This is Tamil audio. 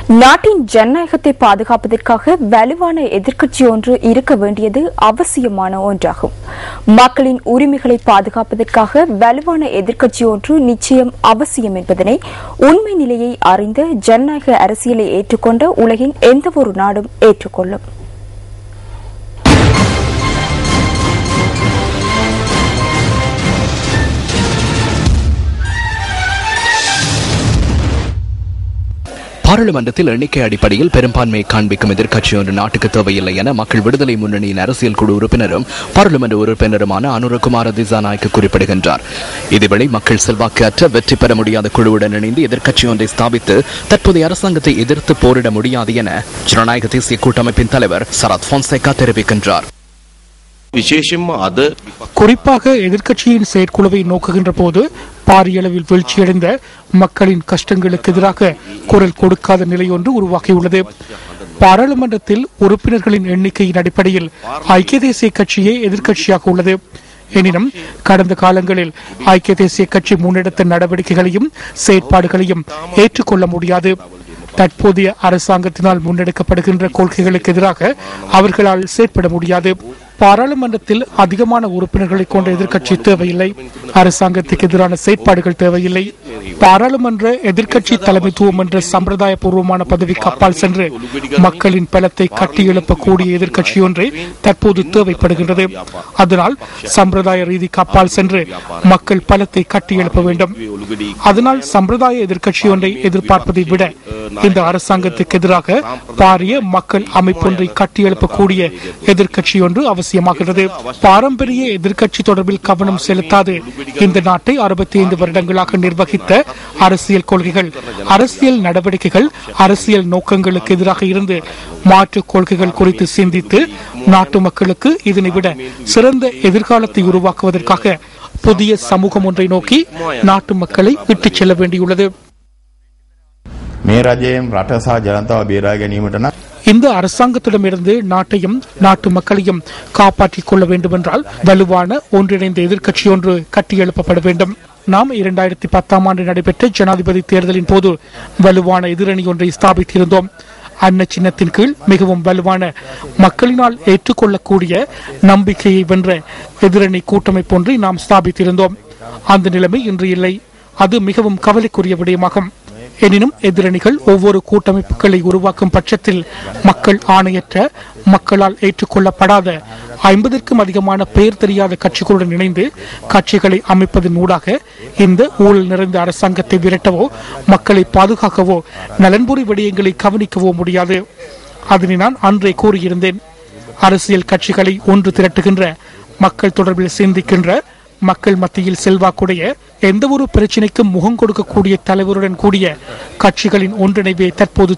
நாட்டின் ஜனநாயகத்தை பாதுகாப்பதற்காக வலுவான எதிர்க்கட்சி ஒன்று இருக்க வேண்டியது அவசியமான ஒன்றாகும். மக்களின் உரிமைகளை பாதுகாப்பதற்காக வலுவான எதிர்க்கட்சி ஒன்று நிச்சயம் அவசியம் என்பதனை உண்மை நிலையை அறிந்த ஜனநாயக அரசியலை ஏற்றுக்கொண்ட உலகின் எந்தவொரு நாடும் ஏற்றுக்கொள்ளும். பாராளுமன்றத்தில் எண்ணிக்கை அடிப்படையில் பெரும்பான்மையை காண்பிக்கும் எதிர்க்கட்சி ஒன்று நாட்டுக்கு தேவையில்லை என மக்கள் விடுதலை முன்னணியின் அரசியல் குழு உறுப்பினரும் பாராளுமன்ற உறுப்பினருமான அனுரகுமார திசாநாயக்க குறிப்பிடுகின்றார். இதேவேளை மக்கள் செல்வாக்கு அற்ற வெற்றி பெற முடியாத குழுவுடன் இணைந்து எதிர்க்கட்சி ஒன்றை ஸ்தாபித்து தற்போதைய அரசாங்கத்தை எதிர்த்து போரிட முடியாது என ஜனநாயக தேசிய கூட்டமைப்பின் தலைவர் சரத் பொன்சேகா தெரிவிக்கின்றார். குறிப்பாக எதிர்க்கட்சியின் செயற்குழுவை நோக்குகின்ற போது பாரிய அளவில் வீழ்ச்சியடைந்த மக்களின் கஷ்டங்களுக்கு எதிராக குரல் கொடுக்காத நிலை ஒன்று உருவாகியுள்ளது. பாராளுமன்றத்தில் உறுப்பினர்களின் எண்ணிக்கையின் அடிப்படையில் ஐக்கிய தேசிய கட்சியே எதிர்க்கட்சியாக உள்ளது. எனினும் கடந்த காலங்களில் ஐக்கிய தேசிய கட்சி முன்னெடுத்த நடவடிக்கைகளையும் செயற்பாடுகளையும் ஏற்றுக்கொள்ள முடியாது. தற்போதைய அரசாங்கத்தினால் முன்னெடுக்கப்படுகின்ற கொள்கைகளுக்கு எதிராக அவர்களால் செயற்பட முடியாது. பாராளுமன்றத்தில் அதிகமான உறுப்பினர்களை கொண்ட எதிர்க்கட்சி தேவையில்லை. அரசாங்கத்துக்கு எதிரான செயற்பாடுகள் தேவையில்லை. பாராளுமன்ற எதிர்க்கட்சி தலைமைத்துவம் என்ற சம்பிரதாய பூர்வமான பதவிக்கு அப்பால் சென்று மக்களின் பலத்தை கட்டியெழுப்பக்கூடிய எதிர்க்கட்சி ஒன்றே தற்போது தேவைப்படுகின்றது. அதனால் சம்பிரதாய ரீதிக்கு அப்பால் சென்று மக்கள் பலத்தை கட்டியெழுப்ப வேண்டும். அதனால் சம்பிரதாய எதிர்க்கட்சி ஒன்றை எதிர்பார்ப்பதை விட இந்த அரசாங்கத்துக்கு எதிராக பாரிய மக்கள் அமைப்பொன்றை கட்டியெழுப்பக்கூடிய எதிர்க்கட்சி ஒன்று அவசியமாகிறது. பாரம்பரிய எதிர்க்கட்சி தொடர்பில் கவனம் செலுத்தாது இந்த நாட்டை 65 வருடங்களாக நிர்வகித்த அரசியல் கொள்கைகள், அரசியல் நடவடிக்கைகள், அரசியல் நோக்கங்களுக்கு எதிராக இருந்து மாற்று கொள்கைகள் குறித்து சிந்தித்து நாட்டு மக்களுக்கு இதனை விட சிறந்த எதிர்காலத்தை உருவாக்குவதற்காக புதிய சமூகம் ஒன்றை நோக்கி நாட்டு மக்களை விட்டுச் செல்ல வேண்டியுள்ளது. இந்த அரசாங்கத்திடமிருந்து நாட்டையும் நாட்டு மக்களையும் காப்பாற்றிக் கொள்ள வேண்டும் என்றால் வலுவான ஒன்றிணைந்த எதிர்க்கட்சி ஒன்று கட்டியெழுப்பப்பட வேண்டும். நாம் 2010 ஆண்டு நடைபெற்ற ஜனாதிபதி தேர்தலின் போது வலுவான எதிரணி ஒன்றை ஸ்தாபித்திருந்தோம். அன்ன சின்னத்தின் கீழ் மிகவும் வலுவான மக்களினால் ஏற்றுக்கொள்ளக்கூடிய நம்பிக்கையை வென்ற எதிரணி கூட்டமைப்பு ஒன்றை நாம் ஸ்தாபித்திருந்தோம். அந்த நிலைமை இன்று இல்லை. அது மிகவும் கவலைக்குரிய விடயமாகும். எனினும் எதிரணிகள் ஒவ்வொரு கூட்டமைப்புகளை உருவாக்கும் பட்சத்தில் மக்கள் ஆணையற்ற, மக்களால் ஏற்றுக்கொள்ளப்படாத 50க்கும் அதிகமான பெயர் தெரியாத கட்சிகளுடன் இணைந்து கட்சிகளை அமைப்பதன் ஊடாக இந்த ஊழல் நிறைந்த அரசாங்கத்தை விரட்டவோ, மக்களை பாதுகாக்கவோ, நலன்புரி விடயங்களை கவனிக்கவோ முடியாது. அதனை நான் அன்றே கூறியிருந்தேன். அரசியல் கட்சிகளை ஒன்று திரட்டுகின்ற, மக்கள் தொடர்பில் சிந்திக்கின்ற, மக்கள் மத்தியில் செல்வாக்குடைய, எந்த ஒரு பிரச்சினைக்கும் முகம் கொடுக்கக்கூடிய தலைவருடன் கூடிய கட்சிகளின் ஒன்றிணைவே தற்போது